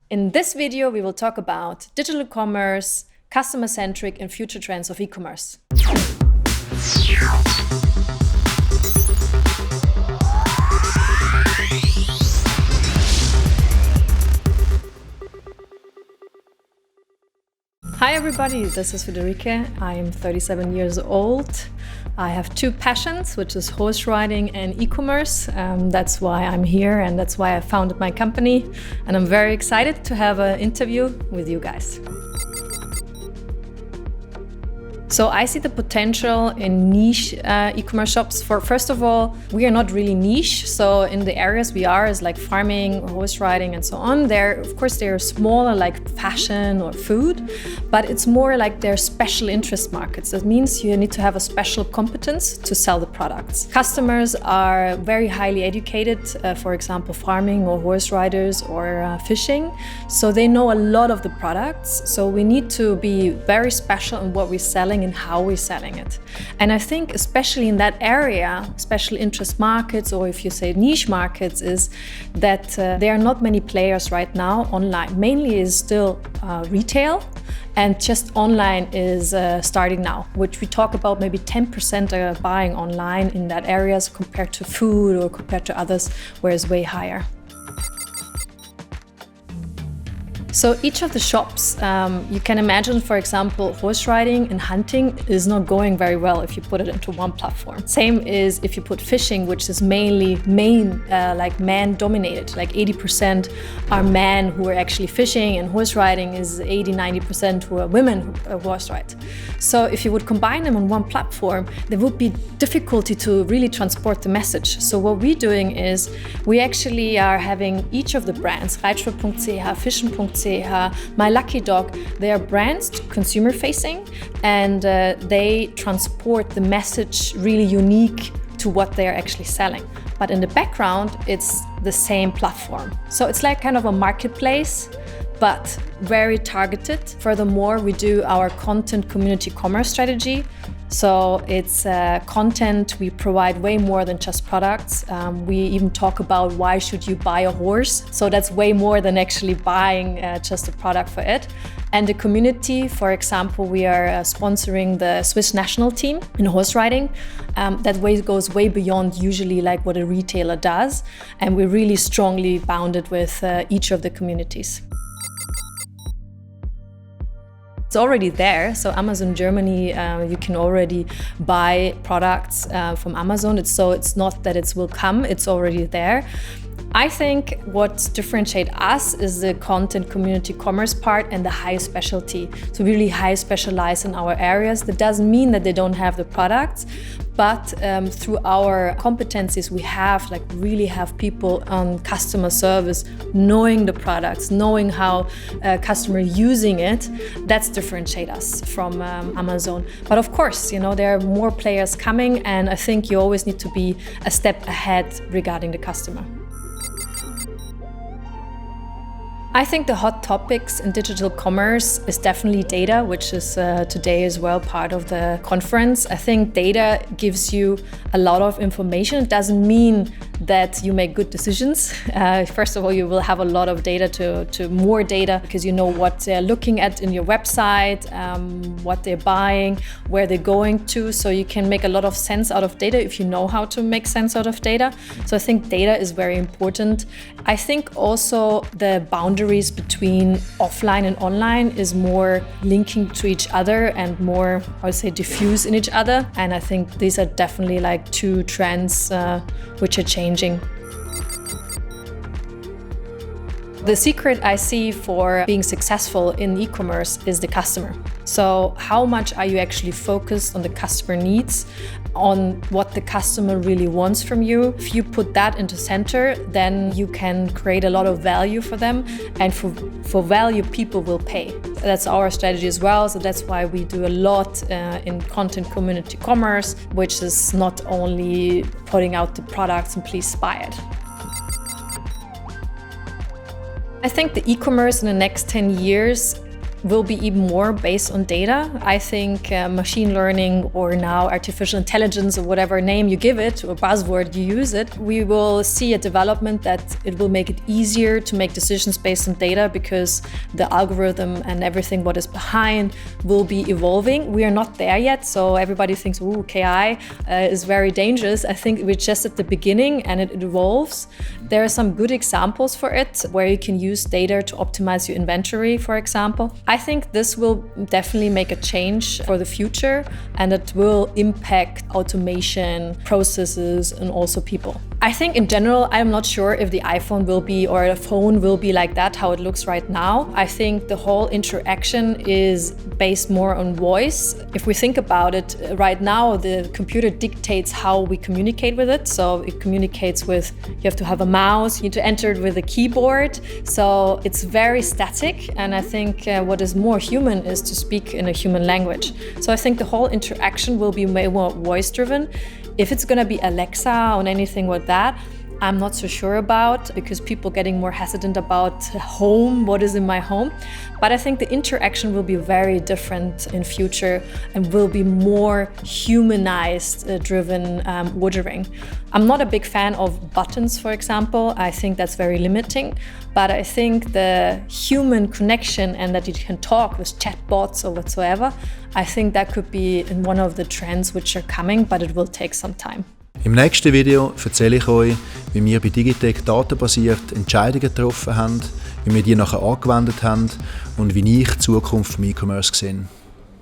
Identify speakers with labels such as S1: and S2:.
S1: In this video, we will talk about digital commerce, customer-centric and future trends of e-commerce. Hi everybody, this is Friederike. I am 37 years old. I have two passions, which is horse riding and e-commerce. That's why I'm here and that's why I founded my company. And I'm very excited to have an interview with you guys. So I see the potential in niche e-commerce shops. First of all, we are not really niche. So in the areas we are is like farming, horse riding and so on. Of course, they're smaller like fashion or food, but it's more like they're special interest markets. That means you need to have a special competence to sell the products. Customers are very highly educated, for example, farming or horse riders or fishing. So they know a lot of the products. So we need to be very special in what we're selling and how we're selling it. And I think especially in that area, special interest markets, or if you say niche markets, is that there are not many players right now online. Mainly is still retail, and just online is starting now, which we talk about maybe 10% are buying online in that areas compared to food or compared to others, where it's way higher. So each of the shops, you can imagine, for example, horse riding and hunting is not going very well if you put it into one platform. Same is if you put fishing, which is mainly like man-dominated, like 80% are men who are actually fishing, and horse riding is 80-90% who are women who horse ride. So if you would combine them on one platform, there would be difficulty to really transport the message. So what we're doing is we actually are having each of the brands, reitschritt.ch, fischen.ch, My Lucky Dog, they are brands consumer facing, and they transport the message really unique to what they are actually selling. But in the background, it's the same platform. So it's like kind of a marketplace, but very targeted. Furthermore, we do our content community commerce strategy. So it's content, we provide way more than just products. We even talk about why should you buy a horse. So that's way more than actually buying just a product for it. And the community, for example, we are sponsoring the Swiss national team in horse riding. That way goes way beyond usually like what a retailer does. And we're really strongly bounded with each of the communities. It's already there. So Amazon Germany, you can already buy products from Amazon. It's not that it will come, it's already there. I think what differentiates us is the content community commerce part and the high specialty. So really high specialize in our areas. That doesn't mean that they don't have the products, but through our competencies, we really have people on customer service, knowing the products, knowing how customer using it. That's differentiate us from Amazon. But of course, there are more players coming, and I think you always need to be a step ahead regarding the customer. I think the hot topics in digital commerce is definitely data, which is today as well part of the conference. I think data gives you a lot of information. It doesn't mean that you make good decisions. First of all, you will have a lot of data to more data because you know what they're looking at in your website, what they're buying, where they're going to. So you can make a lot of sense out of data if you know how to make sense out of data. So I think data is very important. I think also the boundaries between offline and online is more linking to each other and more, I would say, diffuse in each other. And I think these are definitely like two trends which are changing. The secret I see for being successful in e-commerce is the customer. So how much are you actually focused on the customer needs, on what the customer really wants from you? If you put that into center, then you can create a lot of value for them, and for value, people will pay. That's our strategy as well. So that's why we do a lot in content community commerce, which is not only putting out the products and please buy it. I think the e-commerce in the next 10 years will be even more based on data. I think machine learning, or now artificial intelligence, or whatever name you give it, or buzzword you use it, we will see a development that it will make it easier to make decisions based on data, because the algorithm and everything what is behind will be evolving. We are not there yet, so everybody thinks, ooh, KI is very dangerous. I think we're just at the beginning and it evolves. There are some good examples for it where you can use data to optimize your inventory, for example. I think this will definitely make a change for the future, and it will impact automation, processes, and also people. I think in general, I'm not sure if the iPhone will be, or a phone will be like that, how it looks right now. I think the whole interaction is based more on voice. If we think about it, right now the computer dictates how we communicate with it. So it communicates with, you have to have a mouse, you need to enter it with a keyboard. So it's very static, and I think what is more human is to speak in a human language. So I think the whole interaction will be more voice driven. If it's going to be Alexa or anything like that, I'm not so sure about, because people getting more hesitant about home, what is in my home. But I think the interaction will be very different in future and will be more humanized driven ordering. I'm not a big fan of buttons, for example. I think that's very limiting. But I think the human connection, and that you can talk with chatbots or whatsoever, I think that could be one of the trends which are coming, but it will take some time.
S2: Im nächsten Video erzähle ich euch, wie wir bei Digitec datenbasiert Entscheidungen getroffen haben, wie wir die nachher angewendet haben und wie ich die Zukunft vom E-Commerce sehe.